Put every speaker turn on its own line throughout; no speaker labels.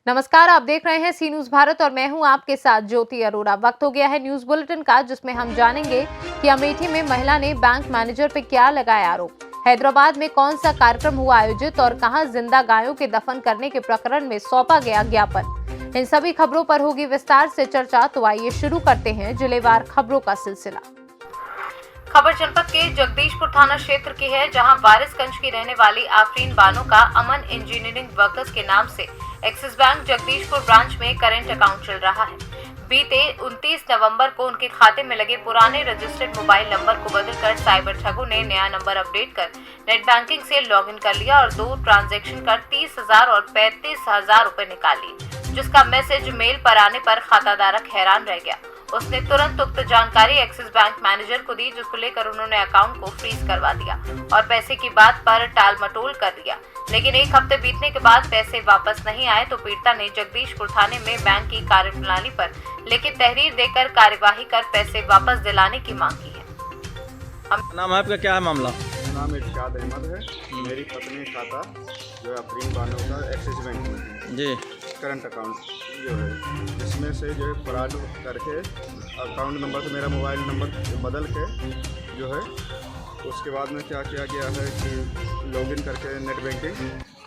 नमस्कार, आप देख रहे हैं सी न्यूज भारत और मैं हूं आपके साथ ज्योति अरोड़ा। वक्त हो गया है न्यूज बुलेटिन का, जिसमें हम जानेंगे कि अमेठी में महिला ने बैंक मैनेजर पे क्या लगाया आरोप, हैदराबाद में कौन सा कार्यक्रम हुआ आयोजित और कहां जिंदा गायों के दफन करने के प्रकरण में सौंपा गया ज्ञापन। इन सभी खबरों पर होगी विस्तार से चर्चा, तो आइए शुरू करते हैं जिलेवार खबरों का सिलसिला। खबर जनपद के जगदीशपुर थाना क्षेत्र की है, जहां वारिसगंज की रहने वाली आफरीन बानो का अमन इंजीनियरिंग वर्कर्स के नाम से एक्सिस बैंक जगदीशपुर ब्रांच में करंट अकाउंट चल रहा है। बीते 29 नवंबर को उनके खाते में लगे पुराने रजिस्टर्ड मोबाइल नंबर को बदलकर साइबर ठगों ने नया नंबर अपडेट कर नेट बैंकिंग से लॉगिन कर लिया और 2 ट्रांजैक्शन कर 30,000 और 35,000 रुपए निकाल लिए, जिसका मैसेज मेल पर आने पर खाताधारक हैरान रह गया। उसने तुरंत उक्त जानकारी एक्सिस बैंक मैनेजर को दी, जिसको लेकर उन्होंने अकाउंट को फ्रीज करवा दिया और पैसे की बात पर टाल मटोल कर दिया। लेकिन एक हफ्ते बीतने के बाद पैसे वापस नहीं आए तो पीड़िता ने जगदीशपुर थाने में बैंक की कार्यप्रणाली पर लिखित तहरीर देकर कार्यवाही कर पैसे वापस दिलाने की मांग की है।
नाम है आपका, क्या है मामला?
नाम इरशाद अहमद है। मेरी पत्नी खाता जो आफरीन बानो का एक्सिस बैंक में है
जी,
करंट अकाउंट जो है, इसमें से जो है फ्रॉड करके अकाउंट नंबर से मेरा मोबाइल नंबर बदल के जो है, उसके बाद में क्या किया गया है कि लॉगिन करके नेट बैंकिंग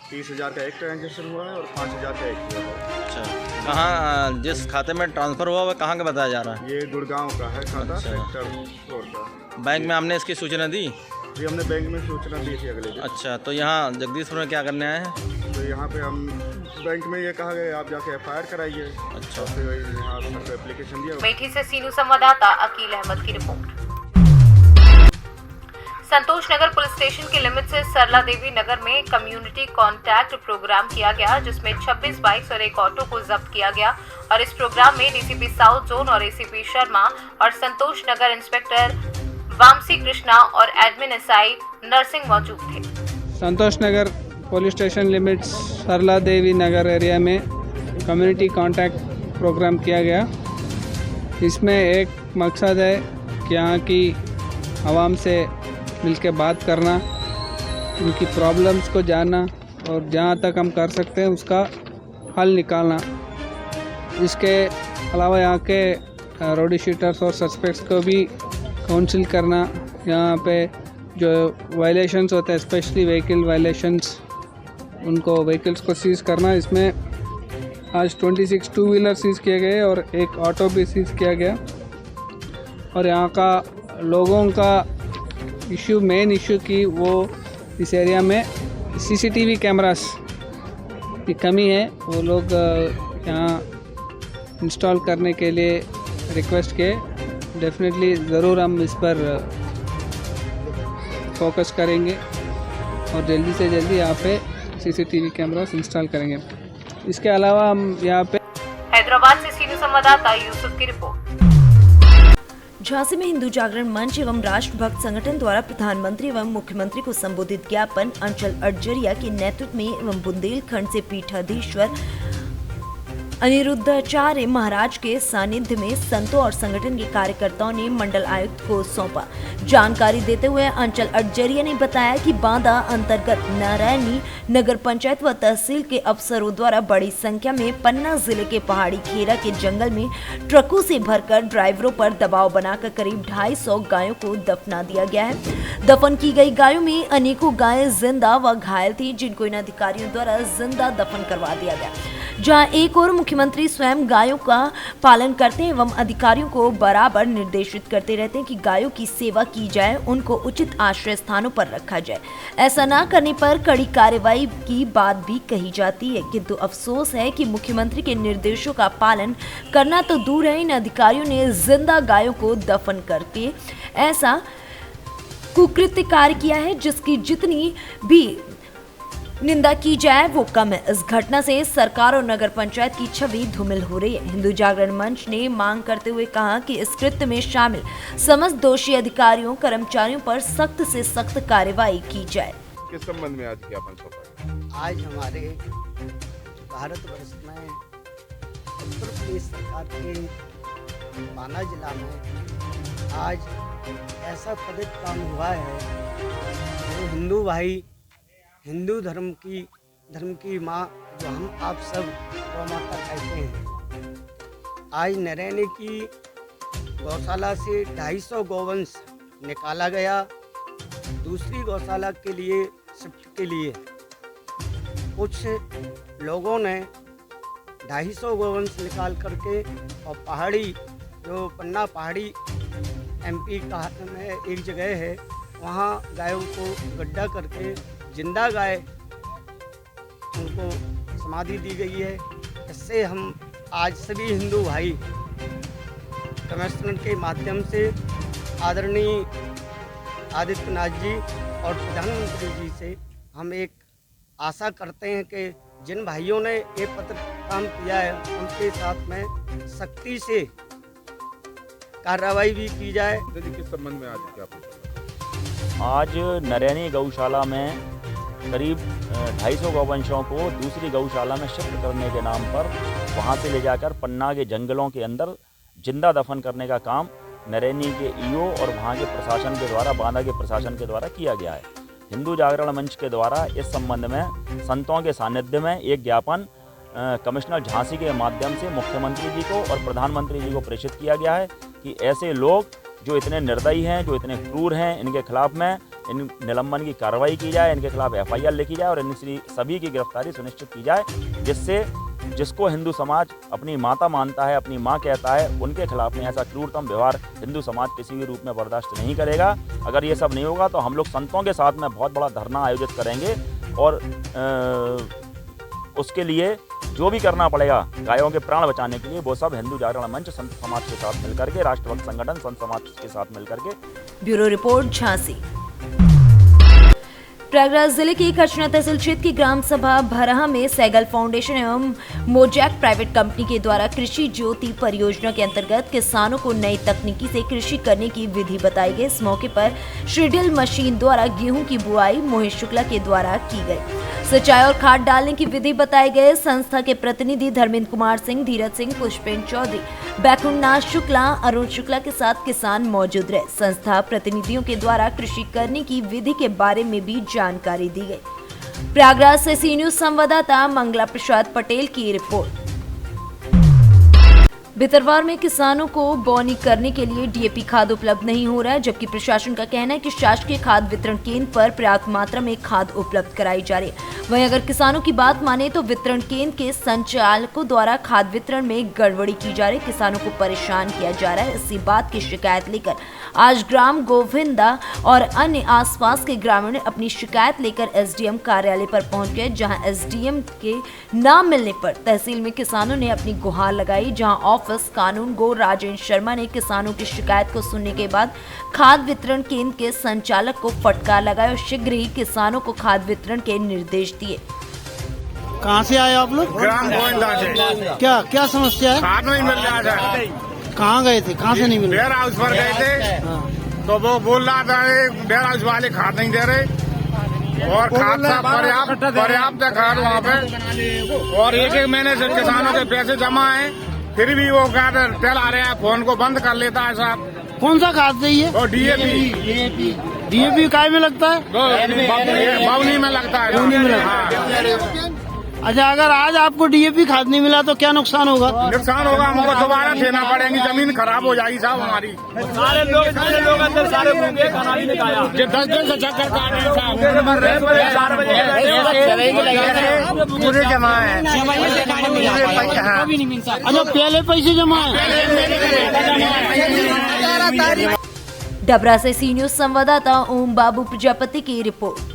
30,000 का एक ट्रांजेक्शन हुआ है और 5,000 का एक हुआ है।
अच्छा, कहाँ जिस खाते में ट्रांसफ़र हुआ वह कहाँ का बताया जा रहा है?
ये गुड़गांव का है खाता,
अच्छा।
सेक्टर 4 का।
बैंक में हमने इसकी सूचना दी?
ये हमने बैंक में सूचना दी थी अगले दिन।
अच्छा, तो यहाँ जगदीशपुर में क्या करने आए हैं?
तो यहाँ पे हम बैंक में ये कहा गया आप जाके FIR कराइए।
अच्छा,
तो फिर यहाँ पर एप्लीकेशन दिया।
अमेठी से सीनू संवाददाता अकील अहमद की रिपोर्ट। संतोष नगर पुलिस स्टेशन के लिमिट से सरला देवी नगर में कम्युनिटी कॉन्टैक्ट प्रोग्राम किया गया, जिसमें 26 बाइक्स और एक ऑटो को जब्त किया गया और इस प्रोग्राम में डीसीपी साउथ जोन और एसीपी शर्मा और संतोष नगर इंस्पेक्टर वामसी कृष्णा और एडमिन एसआई नरसिंह मौजूद थे।
संतोष नगर पुलिस स्टेशन लिमिट्स सरला देवी नगर एरिया में कम्युनिटी कॉन्टैक्ट प्रोग्राम किया गया। इसमें एक मकसद है कि यहाँ की आवाम से मिलकर बात करना, उनकी प्रॉब्लम्स को जानना और जहाँ तक हम कर सकते हैं उसका हल निकालना। इसके अलावा यहाँ के रोडी शीटर्स और सस्पेक्ट्स को भी काउंसिल करना, यहाँ पे जो वायलेशंस होते हैं स्पेशली व्हीकल वायलेशंस, उनको व्हीकल्स को सीज़ करना। इसमें आज 26 टू व्हीलर सीज़ किए गए और एक ऑटो भी सीज़ किया गया। और यहाँ का लोगों का इशू, मेन इशू की वो इस एरिया में CCTV कैमरास की कमी है, वो लोग यहाँ इंस्टॉल करने के लिए रिक्वेस्ट किए। डेफिनेटली ज़रूर हम इस पर फोकस करेंगे और जल्दी से जल्दी यहाँ पे CCTV कैमरास इंस्टॉल करेंगे। इसके अलावा हम यहाँ पे
हैदराबाद से सीनियर संवाददाता यूसुफ की रिपोर्ट।
झांसी में हिंदू जागरण मंच एवं राष्ट्र भक्त संगठन द्वारा प्रधानमंत्री एवं मुख्यमंत्री को संबोधित ज्ञापन अंचल अडजरिया के नेतृत्व में एवं बुंदेलखंड से पीठाधीश्वर अनिरुद्धाचार्य महाराज के सानिध्य में संतों और संगठन के कार्यकर्ताओं ने मंडल आयुक्त को सौंपा। जानकारी देते हुए अंचल अडजरिया ने बताया कि बांदा अंतर्गत नारायणी नगर पंचायत व तहसील के अफसरों द्वारा बड़ी संख्या में पन्ना जिले के पहाड़ी खेरा के जंगल में ट्रकों से भरकर ड्राइवरों पर दबाव बनाकर करीब 250 गायों को दफना दिया गया है। दफन की गई गायों में अनेकों गायें जिंदा व घायल थी, जिनको इन अधिकारियों द्वारा जिंदा दफन करवा दिया गया। जहां एक और मुख्यमंत्री स्वयं गायों का पालन करते हैं एवं अधिकारियों को बराबर निर्देशित करते रहते हैं कि गायों की सेवा की जाए, उनको उचित आश्रय स्थानों पर रखा जाए। ऐसा ना करने पर कड़ी कार्रवाई की बात भी कही जाती है, किंतु अफसोस है कि मुख्यमंत्री के निर्देशों का पालन करना तो दूर है, इन अधिकारियों ने जिंदा गायों को दफन करके ऐसा कुकृत्य कार्य किया है, जिसकी जितनी भी निंदा की जाए वो कम है। इस घटना से सरकार और नगर पंचायत की छवि धूमिल हो रही है। हिंदू जागरण मंच ने मांग करते हुए कहा कि इस कृत्य में शामिल समस्त दोषी अधिकारियों कर्मचारियों पर सख्त से सख्त कार्रवाई की जाए।
किस संबंध में आज ज्ञापन सौंपा?
आज हमारे भारतवर्ष में उत्तर प्रदेश सरकार के बाना जिला में आज ऐसा पतित काम हुआ है जो हिंदू भाई, हिंदू धर्म की माँ जो हम आप सब गौमाता कहते हैं। आज नरैनी की गौशाला से 250 गौवंश निकाला गया दूसरी गौशाला के लिए शिफ्ट के लिए। कुछ लोगों ने 250 गौवंश निकाल करके और पहाड़ी जो पन्ना पहाड़ी MP का में एक जगह है वहाँ गायों को गड्ढा करके जिंदा गाय उनको समाधि दी गई है। इससे हम आज सभी हिंदू भाई कमिश्नर के माध्यम से आदरणीय आदित्यनाथ जी और प्रधानमंत्री जी से हम एक आशा करते हैं कि जिन भाइयों ने ये पत्र काम किया है उनके साथ में सख्ती से कार्रवाई भी की जाए।
किस संबंध में आज क्या
आज नरैनी गौशाला में करीब 250 गौवंशों को दूसरी गौशाला में शिफ्ट करने के नाम पर वहां से ले जाकर पन्ना के जंगलों के अंदर जिंदा दफन करने का काम नरैनी के ईओ और वहां के प्रशासन के द्वारा, बांदा के प्रशासन के द्वारा किया गया है। हिंदू जागरण मंच के द्वारा इस संबंध में संतों के सानिध्य में एक ज्ञापन कमिश्नर झांसी के माध्यम से मुख्यमंत्री जी को और प्रधानमंत्री जी को प्रेषित किया गया है कि ऐसे लोग जो इतने निर्दयी हैं, जो इतने क्रूर हैं, इनके खिलाफ में इन निलंबन की कार्रवाई की जाए, इनके खिलाफ FIR लिखी जाए और इन सभी की गिरफ्तारी सुनिश्चित की जाए, जिससे जिसको हिंदू समाज अपनी माता मानता है, अपनी माँ कहता है, उनके खिलाफ में ऐसा क्रूरतम व्यवहार हिंदू समाज किसी भी रूप में बर्दाश्त नहीं करेगा। अगर ये सब नहीं होगा तो हम लोग संतों के साथ में बहुत बड़ा धरना आयोजित करेंगे और उसके लिए जो भी करना पड़ेगा गायों के प्राण बचाने के लिए वो सब हिंदू जागरण मंच संत समाज के साथ मिलकर के, राष्ट्रभक्त संगठन संत समाज के साथ मिलकर के।
Bureau report Jhansi. प्रयागराज जिले की खचना तहसील क्षेत्र की ग्राम सभा भरहा में सैगल फाउंडेशन एवं मोजैक प्राइवेट कंपनी के द्वारा कृषि ज्योति परियोजना के अंतर्गत किसानों को नई तकनीकी से कृषि करने की विधि बताई गई। इस मौके पर श्रीडिल मशीन द्वारा गेहूं की बुआई मोहित शुक्ला के द्वारा की गई। सिंचाई और खाद डालने की विधि बताई गई। संस्था के प्रतिनिधि धर्मेंद्र कुमार सिंह, धीरज सिंह, पुष्पेंद्र चौधरी, बैकुंठनाथ शुक्ला, अरुण शुक्ला के साथ किसान मौजूद रहे। संस्था प्रतिनिधियों के द्वारा कृषि करने की विधि के बारे में भी जानकारी दी गई। प्रयागराज से सी न्यूज संवाददाता मंगला प्रसाद पटेल की रिपोर्ट। भितरवार में किसानों को बोनी करने के लिए DAP खाद उपलब्ध नहीं हो रहा है, जबकि प्रशासन का कहना है कि शासकीय खाद वितरण केंद्र पर पर्याप्त मात्रा में खाद उपलब्ध कराई जा रही है। वहीं अगर किसानों की बात माने तो वितरण केंद्र के संचालकों द्वारा खाद वितरण में गड़बड़ी की जा रही, किसानों को परेशान किया जा रहा है। इसी बात की शिकायत लेकर आज ग्राम गोविंदा और अन्य आसपास के ग्रामीण अपनी शिकायत लेकर SDM कार्यालय पर पहुंच गए, जहां SDM के न मिलने पर तहसील में किसानों ने अपनी गुहार लगाई, जहां ऑफिस कानून गो राजेंद्र शर्मा ने किसानों की शिकायत को सुनने के बाद खाद वितरण केंद्र के संचालक को फटकार लगाया और शीघ्र ही किसानों को खाद वितरण के निर्देश दिए।
कहाँ से आए आप लोग?
ग्राम गोविंदा से।
क्या क्या समस्या है?
खाद नहीं मिल रहा था।
कहाँ गए थे? कहाँ से नहीं मिल
वेयर हाउस पर गए थे तो वो बोल रहा था वेयर हाउस वाले खाद नहीं दे रहे और खाद था पर्याप्त खाद वहाँ पे और एक महीने से किसानों के पैसे जमा है, फिर भी वो खाद चला रहे हैं, फोन को बंद कर लेता है साहब।
कौन सा खाद चाहिए?
और
DAP काय में लगता है?
बावनी में लगता है।
बावनी में लगता है। अच्छा, अगर आज आपको DAP खाद नहीं मिला तो क्या नुकसान होगा?
नुकसान होगा, हमको दोबारा देना पड़ेगी, जमीन खराब हो जाएगी साहब हमारी। सारे लोग अंदर सारे घूमे, खाना भी नहीं खाया। 10 दिन से चक्कर काट रहे हैं साहब, पूरे जमा है।
अच्छा, पहले पैसे जमा है।
डबरा से सी न्यूज संवाददाता ओम बाबू प्रजापति की रिपोर्ट।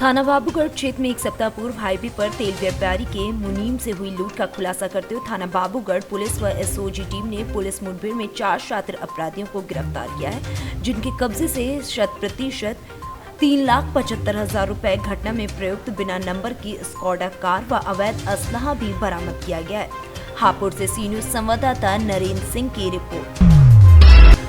थाना बाबूगढ़ क्षेत्र में एक सप्ताह पूर्व हाईवे पर तेल व्यापारी के मुनीम से हुई लूट का खुलासा करते हुए थाना बाबूगढ़ पुलिस व SOG टीम ने पुलिस मुठभेड़ में 4 शातिर अपराधियों को गिरफ्तार किया है, जिनके कब्जे से 100% 3,75,000 रुपए, घटना में प्रयुक्त बिना नंबर की स्कॉडा कार व अवैध असलहा भी बरामद किया गया है। हापुड़ से सी न्यूज संवाददाता नरेंद्र सिंह की रिपोर्ट।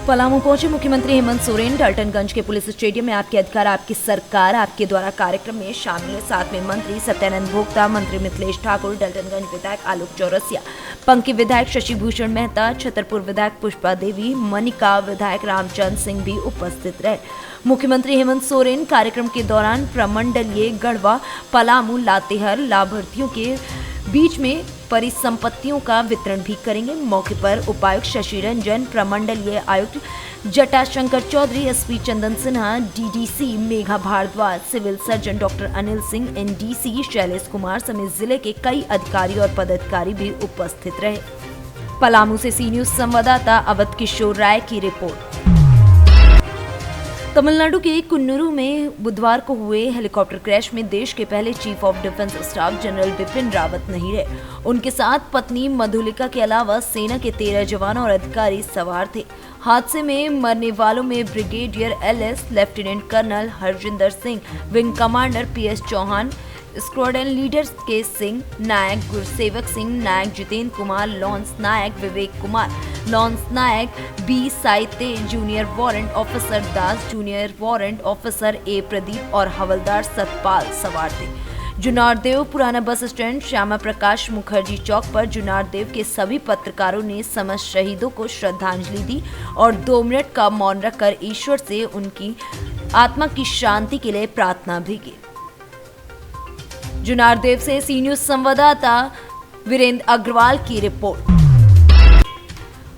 पलामू पहुंचे मुख्यमंत्री हेमंत सोरेन। डाल्टनगंज के पुलिस स्टेडियम में आपके अधिकार आपकी सरकार आपके द्वारा कार्यक्रम में शामिल है। साथ में मंत्री सत्यानंद भोक्ता, मंत्री मिथिलेश ठाकुर, डाल्टनगंज विधायक आलोक चौरसिया, पंकी विधायक शशि भूषण मेहता, छतरपुर विधायक पुष्पा देवी, मनिका विधायक रामचंद्र सिंह भी उपस्थित रहे। मुख्यमंत्री हेमंत सोरेन कार्यक्रम के दौरान प्रमंडलीय गढ़वा, पलामू, लातेहर लाभार्थियों के बीच में परिसंपत्तियों का वितरण भी करेंगे। मौके पर उपायुक्त शशि रंजन, प्रमंडलीय आयुक्त Jatashankar Chaudhary, SP Chandan Sinha, DDC Megha Bhardwaj, civil surgeon doctor Anil Singh, NDC Shailesh Kumar समेत जिले के कई अधिकारी और पदाधिकारी भी उपस्थित रहे। पलामू से सी न्यूज संवाददाता अवध किशोर राय की रिपोर्ट। तमिलनाडु के कुन्नूर में बुधवार को हुए हेलीकॉप्टर क्रैश में देश के पहले chief of defence staff general Bipin Rawat नहीं रहे। उनके साथ पत्नी मधुलिका के अलावा सेना के 13 जवान और अधिकारी सवार थे। हादसे में मरने वालों में brigadier LS, lieutenant colonel Harjinder Singh, wing commander PS Chauhan, squadron leader K Singh, Naik Gursewak Singh, Naik Jitendra Kumar, lance Naik Vivek Kumar, lance Naik B Saiteja, junior warrant officer Das, junior warrant officer A Pradeep और हवलदार सतपाल सवार थे। जुनारदेव पुराना बस स्टैंड, श्यामा प्रकाश मुखर्जी चौक पर जुनारदेव के सभी पत्रकारों ने समस्त शहीदों को श्रद्धांजलि दी और 2 मिनट का मौन रखकर ईश्वर से उनकी आत्मा की शांति के लिए प्रार्थना भी की। जुनारदेव से सी न्यूज संवाददाता वीरेंद्र अग्रवाल की रिपोर्ट।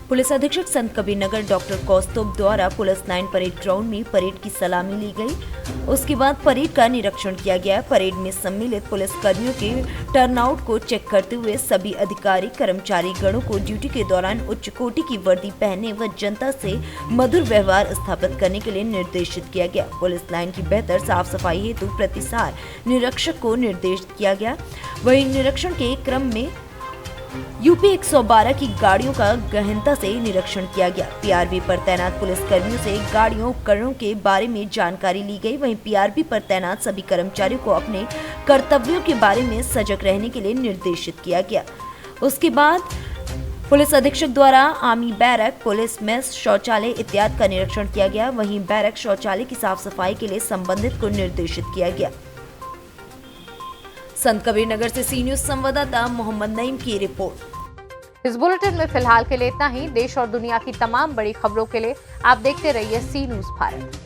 पुलिस अधीक्षक संत कबीर नगर डॉक्टर कौस्तुभ द्वारा पुलिस लाइन परेड ग्राउंड में परेड की सलामी ली गई। उसके बाद परेड का निरीक्षण किया गया। परेड में सम्मिलित पुलिस कर्मियों के टर्नआउट को चेक करते हुए सभी अधिकारी कर्मचारी गणों को ड्यूटी के दौरान उच्च कोटि की वर्दी पहनने व जनता से मधुर व्यवहार स्थापित करने के लिए निर्देशित किया गया। पुलिस लाइन की बेहतर साफ सफाई हेतु प्रतिसार निरीक्षक को निर्देश किया गया। वहीं निरीक्षण के क्रम में यूपी 112 की गाड़ियों का गहनता से निरीक्षण किया गया। पीआरवी पर तैनात पुलिस कर्मियों से गाड़ियों उपकरणों के बारे में जानकारी ली गई। वहीं पीआरवी पर तैनात सभी कर्मचारियों को अपने कर्तव्यों के बारे में सजग रहने के लिए निर्देशित किया गया। उसके बाद पुलिस अधीक्षक द्वारा आर्मी बैरक, पुलिस मेस, शौचालय इत्यादि का निरीक्षण किया गया। वहीं बैरक शौचालय की साफ सफाई के लिए संबंधित को निर्देशित किया गया। संत कबीर नगर से सी न्यूज संवाददाता मोहम्मद नईम की रिपोर्ट।
इस बुलेटिन में फिलहाल के लिए इतना ही। देश और दुनिया की तमाम बड़ी खबरों के लिए आप देखते रहिए सी न्यूज भारत।